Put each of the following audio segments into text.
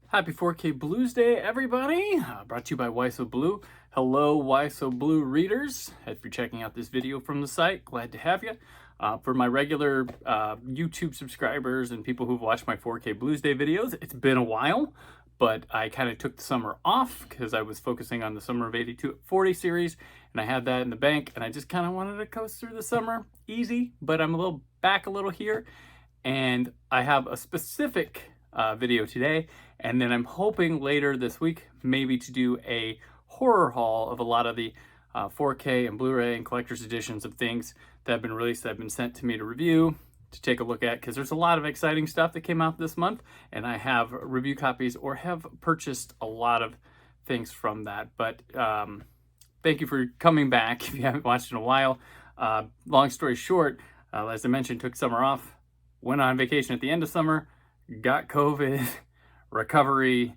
Happy 4K Blues Day, everybody! Brought to you by Why So Blue. Hello, Why So Blue readers. If you're checking out this video from the site, glad to have you. For my regular YouTube subscribers and people who've watched my 4K Blues Day videos, it's been a while, but I kind of took the summer off because I was focusing on the Summer of 82 at 40 series, and I had that in the bank, and I just kind of wanted to coast through the summer easy, but I'm back a little here, and I have a specific video today, and then I'm hoping later this week maybe to do a horror haul of a lot of the 4K and Blu-ray and collector's editions of things that have been released, that have been sent to me to review, to take a look at, because there's a lot of exciting stuff that came out this month, and I have review copies or have purchased a lot of things from that. But thank you for coming back if you haven't watched in a while. Long story short, as I mentioned, took summer off, went on vacation at the end of summer, got COVID, recovery,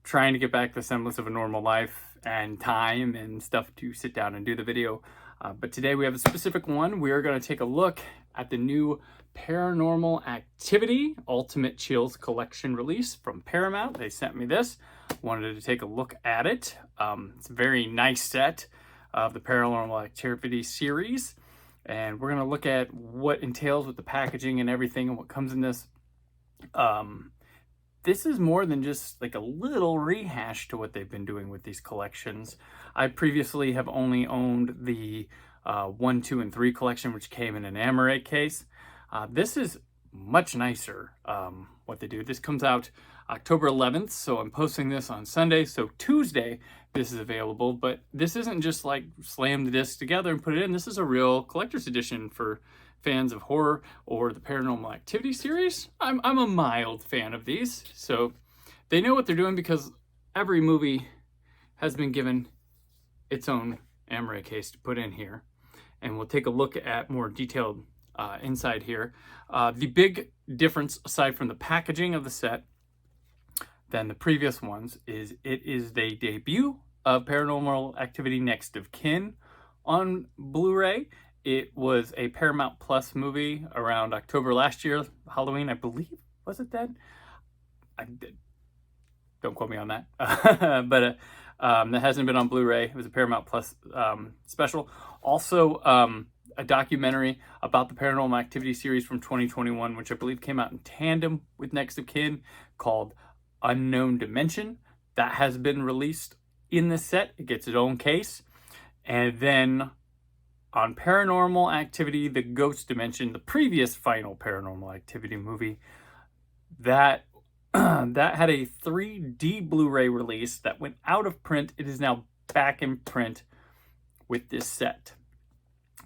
trying to get back the semblance of a normal life and time and stuff to sit down and do the video. But today we have a specific one. We are going to take a look at the new Paranormal Activity Ultimate Chills Collection release from Paramount. They sent me this. Wanted to take a look at it. It's a very nice set of the Paranormal Activity series. And we're going to look at what entails with the packaging and everything and what comes in this. This is more than just like a little rehash to what they've been doing with these collections. I previously have only owned the 1, 2, and 3 collection, which came in an Amaret case. This is much nicer, what they do. This comes out October 11th, so I'm posting this on Sunday. So Tuesday, this is available, but this isn't just like slam the disc together and put it in. This is a real collector's edition for fans of horror or the Paranormal Activity series. I'm a mild fan of these, so they know what they're doing because every movie has been given its own Amaret case to put in here, and we'll take a look at more detailed inside here. The big difference, aside from the packaging of the set than the previous ones, is it is the debut of Paranormal Activity Next of Kin on Blu-ray. It was a Paramount Plus movie around October last year, Halloween, I believe. Was it then? Don't quote me on that. But that hasn't been on Blu-ray. It was a Paramount Plus special. Also, a documentary about the Paranormal Activity series from 2021, which I believe came out in tandem with Next of Kin, called Unknown Dimension. That has been released in this set. It gets its own case. And then on Paranormal Activity, The Ghost Dimension, the previous final Paranormal Activity movie, that had a 3D Blu-ray release that went out of print. It is now back in print with this set.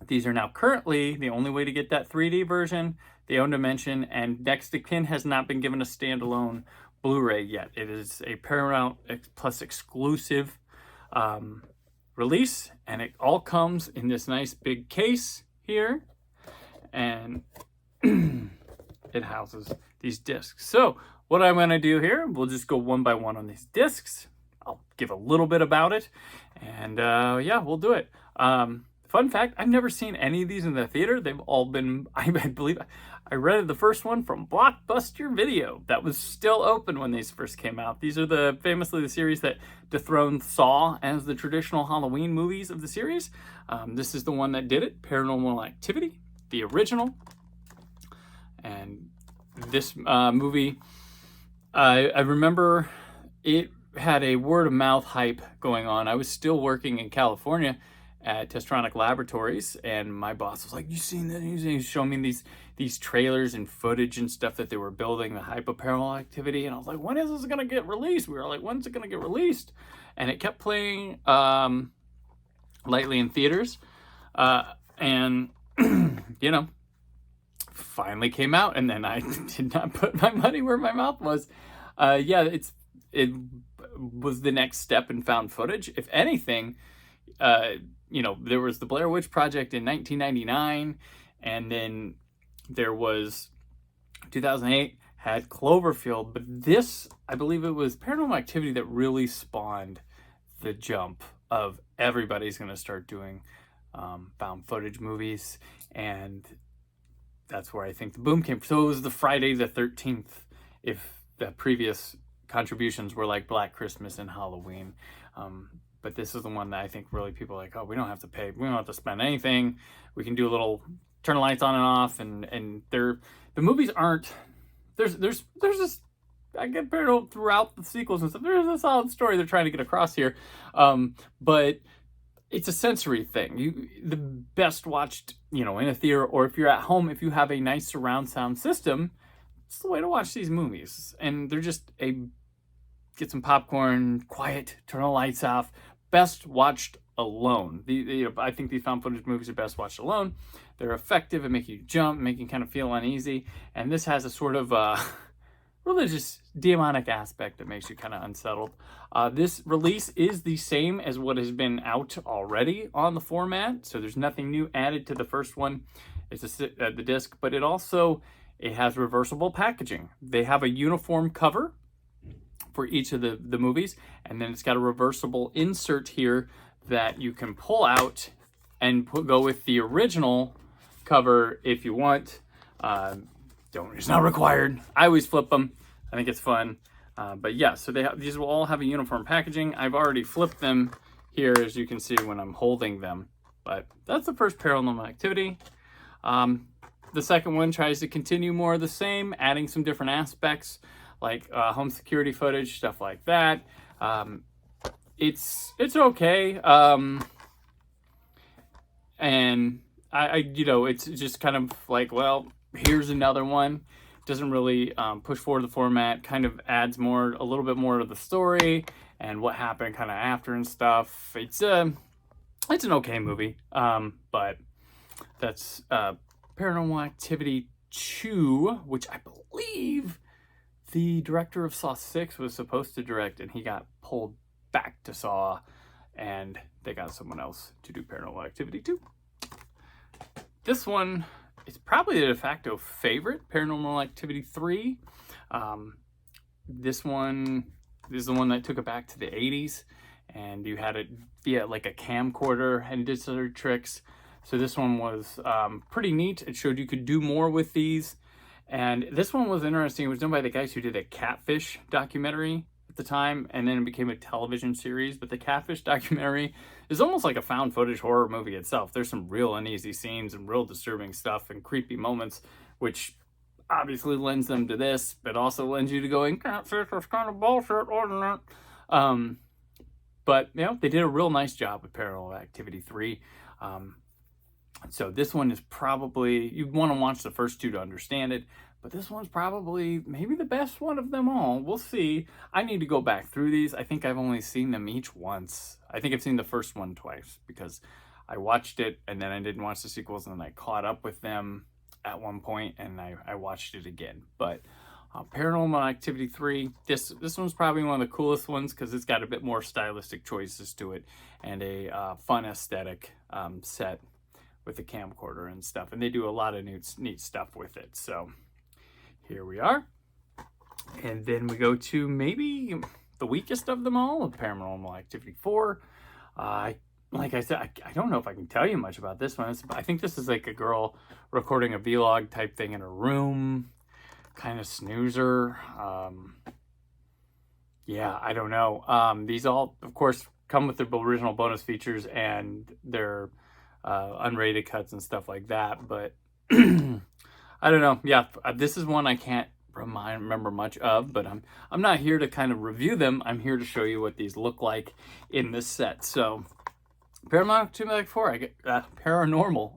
These are now currently the only way to get that 3D version, the Unknown Dimension, and Next of Kin has not been given a standalone Blu-ray yet. It is a Paramount Plus exclusive release, and it all comes in this nice big case here, and it houses these discs. So what I'm going to do here, we'll just go one by one on these discs. I'll give a little bit about it, and yeah, we'll do it. Fun fact, I've never seen any of these in the theater. They've all been, I believe, I rented the first one from Blockbuster Video. That was still open when these first came out. These are famously the series that dethroned Saw as the traditional Halloween movies of the series. This is the one that did it, Paranormal Activity, the original. And this movie, I remember it had a word of mouth hype going on. I was still working in California at Testronic Laboratories, and my boss was like, "You seen that?" He was showing me these trailers and footage and stuff that they were building, the hype of Paranormal Activity, and I was like, "When is this gonna get released?" We were like, "When's it gonna get released?" And it kept playing lightly in theaters, and you know, finally came out, and then I did not put my money where my mouth was. Yeah, it was the next step in found footage. If anything, you know, there was the Blair Witch Project in 1999, and then there was 2008 had Cloverfield, but this, I believe it was Paranormal Activity that really spawned the jump of everybody's going to start doing found footage movies, and that's where I think the boom came from. So it was the Friday the 13th, if the previous contributions were like Black Christmas and Halloween. But this is the one that I think really people are like, oh, we don't have to pay, we don't have to spend anything. We can do a little, turn the lights on and off, and the movies aren't, there's this, I get paranoid throughout the sequels and stuff. There's a solid story they're trying to get across here. But it's a sensory thing. The best watched, in a theater, or if you're at home, if you have a nice surround sound system, it's the way to watch these movies. And they're just get some popcorn, quiet, turn the lights off. Best watched alone. I think these found footage movies are best watched alone. They're effective at making you jump, making you kind of feel uneasy. And this has a sort of religious, demonic aspect that makes you kind of unsettled. This release is the same as what has been out already on the format, so there's nothing new added to the first one. It's the disc, but it has reversible packaging. They have a uniform cover for each of the movies, and then it's got a reversible insert here that you can pull out and go with the original cover if you want. It's not required. I always flip them. I think it's fun. But yeah, so these will all have a uniform packaging. I've already flipped them here, as you can see when I'm holding them. But that's the first Paranormal Activity. The second one tries to continue more of the same, adding some different aspects like home security footage, stuff like that. It's okay. And it's just kind of like, well, here's another one. Doesn't really push forward the format, kind of adds a little bit more to the story and what happened kind of after and stuff. It's an okay movie, but that's Paranormal Activity 2, which I believe the director of Saw 6 was supposed to direct, and he got pulled back to Saw, and they got someone else to do Paranormal Activity 2. This one, it's probably the de facto favorite, Paranormal Activity 3. This is the one that took it back to the 80s, and you had it via like a camcorder and did some other tricks. So this one was pretty neat. It showed you could do more with these. And this one was interesting. It was done by the guys who did a Catfish documentary at the time, and then it became a television series. But the Catfish documentary is almost like a found footage horror movie itself. There's some real uneasy scenes and real disturbing stuff and creepy moments, which obviously lends them to this, but also lends you to going, Catfish is kind of bullshit, wasn't it? But they did a real nice job with Paranormal Activity 3. So this one is probably, you want to watch the first two to understand it, but this one's probably maybe the best one of them all. We'll see. I need to go back through these. I think I've only seen them each once. I think I've seen the first one twice because I watched it and then I didn't watch the sequels, and then I caught up with them at one point and I watched it again. But Paranormal Activity 3, this one's probably one of the coolest ones because it's got a bit more stylistic choices to it and a fun aesthetic set with the camcorder and stuff, and they do a lot of neat stuff with it. So here we are, and then we go to maybe the weakest of them all, Paranormal Activity 4. Like I said, I don't know if I can tell you much about this one. I think this is like a girl recording a vlog type thing in her room, kind of snoozer. Yeah, I don't know. These all, of course, come with their original bonus features and their unrated cuts and stuff like that, but I don't know. Yeah, this is one I can't remember much of, but I'm not here to kind of review them. I'm here to show you what these look like in this set. So Paranormal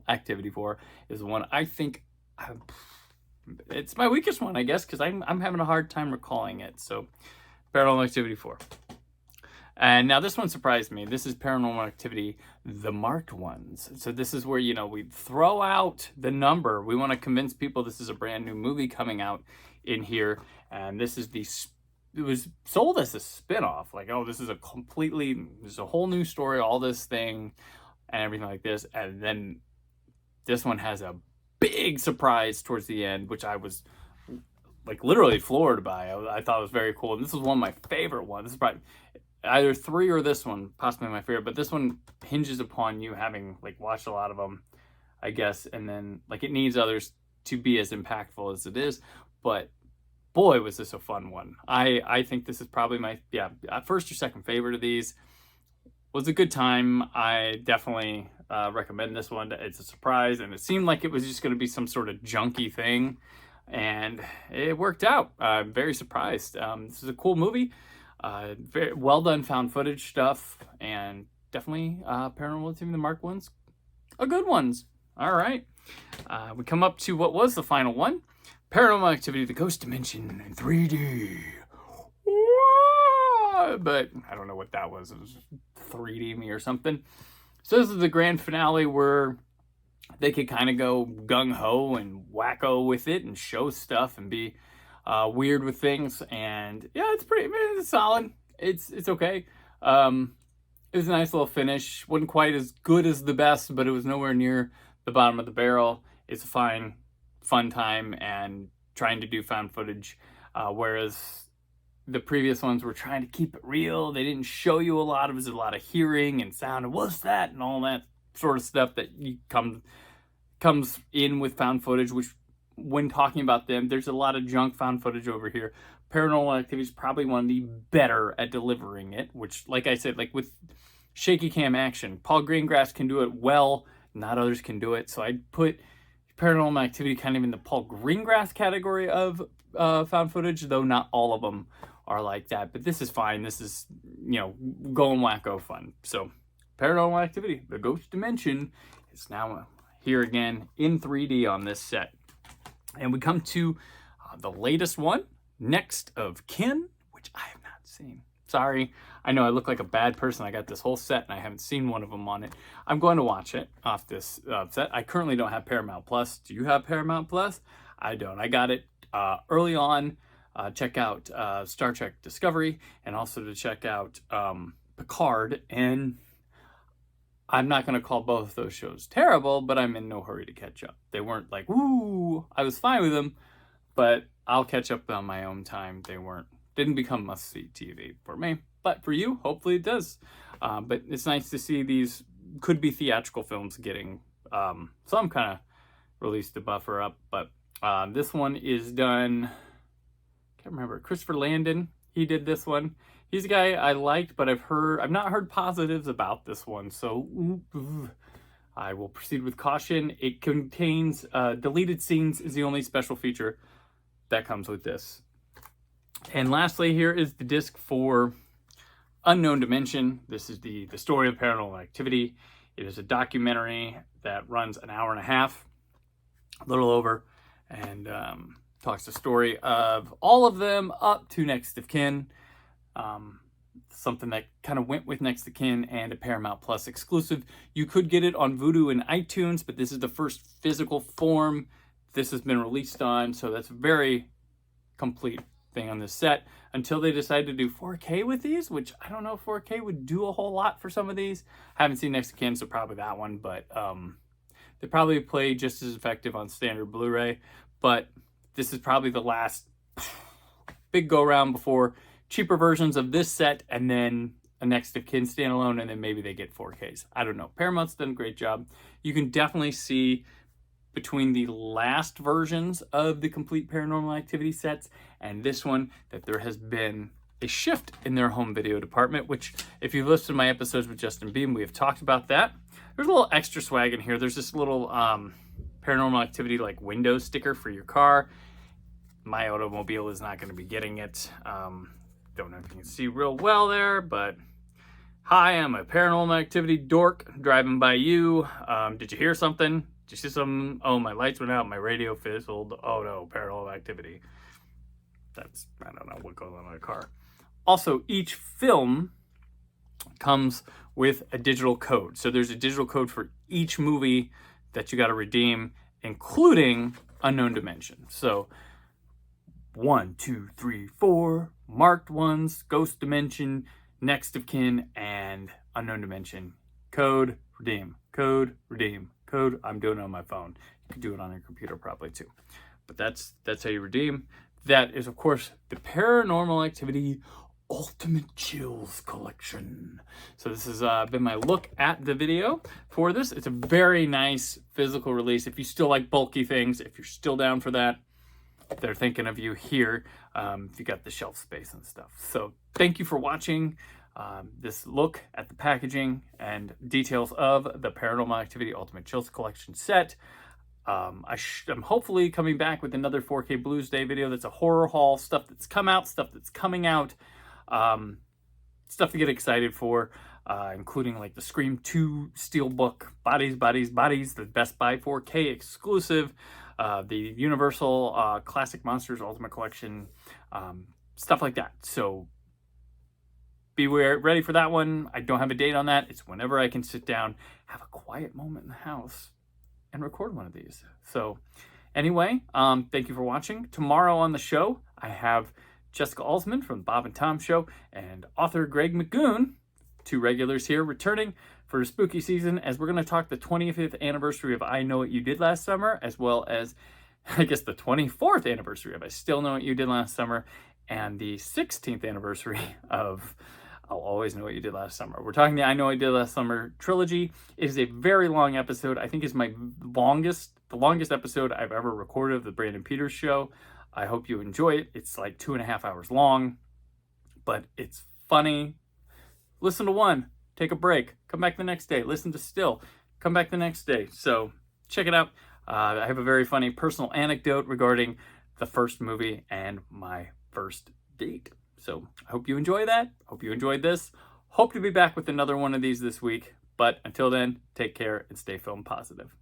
Activity 4 is the one I think it's my weakest one, I guess, because I'm having a hard time recalling it. So Paranormal Activity 4. And now this one surprised me. This is Paranormal Activity, the marked ones. So this is where, we throw out the number. We want to convince people this is a brand new movie coming out in here. And this is it was sold as a spinoff. Like, oh, this is a whole new story, all this thing and everything like this. And then this one has a big surprise towards the end, which I was like literally floored by. I thought it was very cool. And this was one of my favorite ones. This is probably either 3 or this one, possibly my favorite, but this one hinges upon you having like watched a lot of them, I guess, and then like it needs others to be as impactful as it is. But boy, was this a fun one. I think this is probably my, first or second favorite of these. Was a good time. I definitely recommend this one. It's a surprise, and it seemed like it was just going to be some sort of junky thing, and it worked out. I'm very surprised. This is a cool movie. Very well done found footage stuff, and definitely Paranormal Activity, the Mark ones, are good ones. All right. We come up to what was the final one. Paranormal Activity, the Ghost Dimension in 3D. But I don't know what that was. It was 3D me or something. So this is the grand finale where they could kind of go gung-ho and wacko with it and show stuff and be weird with things. And yeah, it's solid. It's okay. It was a nice little finish. Wasn't quite as good as the best, but it was nowhere near the bottom of the barrel. It's a fun time and trying to do found footage, whereas the previous ones were trying to keep it real. They didn't show you a lot. It was a lot of hearing and sound and what's that and all that sort of stuff that comes in with found footage, which when talking about them, there's a lot of junk found footage over here. Paranormal Activity is probably one of the better at delivering it, which, like I said, like with shaky cam action, Paul Greengrass can do it well, not others can do it. So I'd put Paranormal Activity kind of in the Paul Greengrass category of found footage, though not all of them are like that. But this is fine. This is, going wacko fun. So Paranormal Activity, the Ghost Dimension, is now here again in 3D on this set. And we come to the latest one, Next of Kin, which I have not seen. Sorry. I know I look like a bad person. I got this whole set and I haven't seen one of them on it. I'm going to watch it off this set. I currently don't have Paramount Plus. Do you have Paramount Plus? I don't. I got it early on. Check out Star Trek Discovery and also to check out Picard. And I'm not going to call both of those shows terrible, but I'm in no hurry to catch up. They weren't like, woo, I was fine with them, but I'll catch up on my own time. Didn't become must-see TV for me, but for you, hopefully it does. But it's nice to see these could-be theatrical films getting some kind of release to buffer up. But this one is done, can't remember, Christopher Landon. He did this one. He's a guy I liked, but I've not heard positives about this one. So I will proceed with caution. It contains deleted scenes is the only special feature that comes with this. And lastly, here is the disc for Unknown Dimension. This is the story of Paranormal Activity. It is a documentary that runs an hour and a half, a little over, and talks the story of all of them up to Next of Kin. Something that kind of went with Next of Kin and a Paramount Plus exclusive. You could get it on Vudu and iTunes, but this is the first physical form this has been released on, so that's a very complete thing on this set until they decide to do 4K with these, which I don't know if 4K would do a whole lot for some of these. I haven't seen Next of Kin, so probably that one, but they probably play just as effective on standard Blu-ray. But this is probably the last big go-round before cheaper versions of this set and then a Next of Kin standalone, and then maybe they get 4Ks. I don't know. Paramount's done a great job. You can definitely see between the last versions of the complete Paranormal Activity sets and this one that there has been a shift in their home video department, which if you've listened to my episodes with Justin Beam, we have talked about that. There's a little extra swag in here. There's this little Paranormal Activity like window sticker for your car. My automobile is not going to be getting it. Don't know if you can see real well there, but hi, I'm a Paranormal Activity dork driving by you. Did you hear something? Did you see something? Oh, my lights went out. My radio fizzled. Oh no, Paranormal Activity. I don't know what goes on in my car. Also, each film comes with a digital code. So there's a digital code for each movie that you got to redeem, including Unknown Dimension. So 1, 2, 3, 4 marked ones, Ghost Dimension, Next of Kin, and Unknown Dimension. Code, redeem. Code, redeem. Code. I'm doing it on my phone. You can do it on your computer probably too. But that's how you redeem. That is, of course, the Paranormal Activity Ultimate Chills Collection. So this has been my look at the video for this. It's a very nice physical release. If you still like bulky things, if you're still down for that, they're thinking of you here if you got the shelf space and stuff. So thank you for watching this look at the packaging and details of the Paranormal Activity Ultimate Chills Collection set. I'm hopefully coming back with another 4K Blues Day video that's a horror haul, stuff that's come out, stuff that's coming out, stuff to get excited for, including like the Scream 2 Steelbook, Bodies, the Best Buy 4K exclusive, the Universal Classic Monsters Ultimate Collection, stuff like that. So be ready for that one. I don't have a date on that. It's whenever I can sit down, have a quiet moment in the house, and record one of these. So anyway, thank you for watching. Tomorrow on the show, I have Jessica Alsman from the Bob and Tom Show and author Greg McGoon, two regulars here, returning for spooky season, as we're going to talk the 25th anniversary of I Know What You Did Last Summer, as well as, I guess, the 24th anniversary of I Still Know What You Did Last Summer, and the 16th anniversary of I'll Always Know What You Did Last Summer. We're talking the I Know What I Did Last Summer trilogy. It is a very long episode. I think it's the longest episode I've ever recorded of the Brandon Peters Show. I hope you enjoy it. It's like 2.5 hours long, but it's funny. Listen to one, take a break, come back the next day, listen to still, come back the next day. So check it out. I have a very funny personal anecdote regarding the first movie and my first date. So I hope you enjoy that. Hope you enjoyed this. Hope to be back with another one of these this week. But until then, take care and stay film positive.